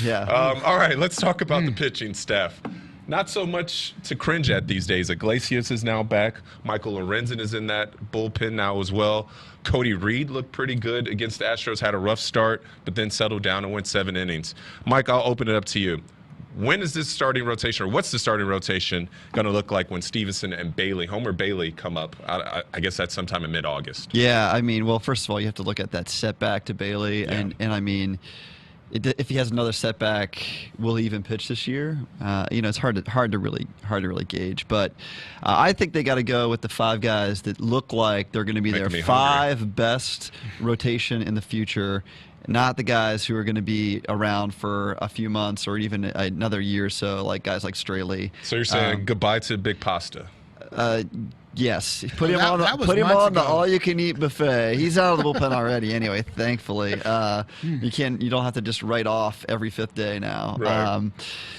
Yeah. All right, let's talk about the pitching staff. Not so much to cringe at these days. Iglesias is now back. Michael Lorenzen is in that bullpen now as well. Cody Reed looked pretty good against the Astros, had a rough start, but then settled down and went 7 innings. Mike, I'll open it up to you. When is this starting rotation, or what's the starting rotation going to look like when Stephenson and Bailey, Homer Bailey, come up? I guess that's sometime in mid-August. Yeah, I mean, well, first of all, you have to look at that setback to Bailey, and I mean, if he has another setback, will he even pitch this year? It's hard to really gauge. But I think they got to go with the 5 guys that look like they're going to be their 5 best rotation in the future. Not the guys who are going to be around for a few months or even another year or so, like guys like Straley. So you're saying goodbye to Big Pasta? Yes, put him on the all-you-can-eat buffet. He's out of the bullpen already, anyway. Thankfully, you don't have to just write off every 5th day now. Right.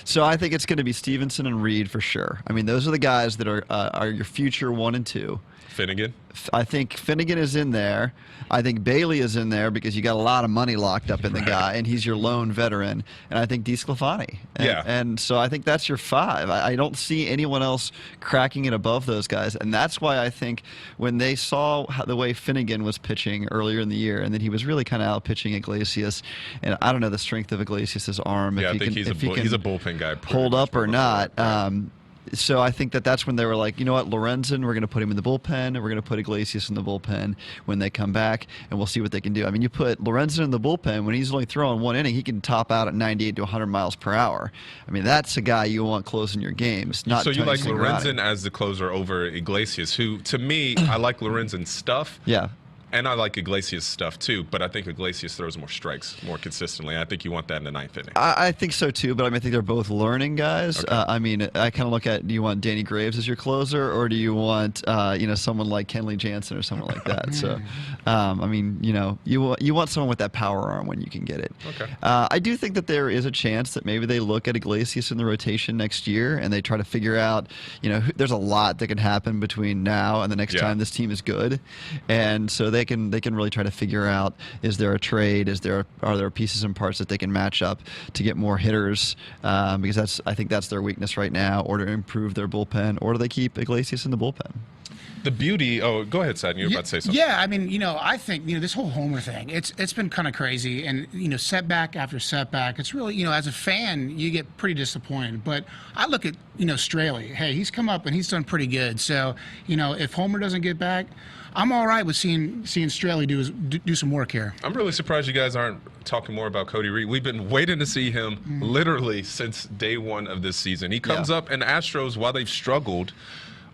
So I think it's going to be Stephenson and Reed for sure. I mean, those are the guys that are your future 1 and 2. Finnegan? I think Finnegan is in there. I think Bailey is in there because you got a lot of money locked up in the guy, and he's your lone veteran. And I think DeSclafani. And so I think that's your 5. I don't see anyone else cracking it above those guys. And that's why I think when they saw the way Finnegan was pitching earlier in the year, and then he was really kind of out pitching Iglesias, and I don't know the strength of Iglesias' arm. Yeah, I think he's a bullpen guy. Hold up or not. So I think that's when they were like, you know what, Lorenzen, we're going to put him in the bullpen, and we're going to put Iglesias in the bullpen when they come back, and we'll see what they can do. I mean, you put Lorenzen in the bullpen, when he's only throwing 1 inning, he can top out at 98 to 100 miles per hour. I mean, that's a guy you want closing your games. So you like Lorenzen as the closer over Iglesias, who, to me, I like Lorenzen's stuff. Yeah. And I like Iglesias' stuff, too, but I think Iglesias throws more strikes more consistently. I think you want that in the 9th inning. I think so, too, but I think they're both learning guys. Okay. I kind of look at, do you want Danny Graves as your closer, or do you want, someone like Kenley Jansen or someone like that? So, you want someone with that power arm when you can get it. Okay. I do think that there is a chance that maybe they look at Iglesias in the rotation next year, and they try to figure out, there's a lot that can happen between now and the next time this team is good. And so they can really try to figure out, is there a trade, are there pieces and parts that they can match up to get more hitters, because I think that's their weakness right now, or to improve their bullpen, or do they keep Iglesias in the bullpen? The beauty. Oh, go ahead, Sad. You were about to say something. Yeah, I mean, I think this whole Homer thing, it's been kind of crazy, and setback after setback. It's really, as a fan, you get pretty disappointed. But I look at Straley. Hey, he's come up and he's done pretty good. So if Homer doesn't get back, I'm all right with seeing Straley do some work here. I'm really surprised you guys aren't talking more about Cody Reed. We've been waiting to see him literally since day 1 of this season. He comes up, and Astros, while they've struggled,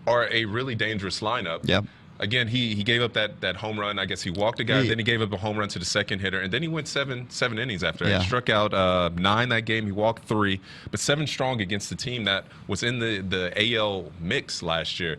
are a really dangerous lineup. Yep. Again, he gave up that home run. I guess he walked a guy, then he gave up a home run to the second hitter, and then he went seven innings after that. He struck out 9 that game. He walked 3, but 7 strong against the team that was in the AL mix last year.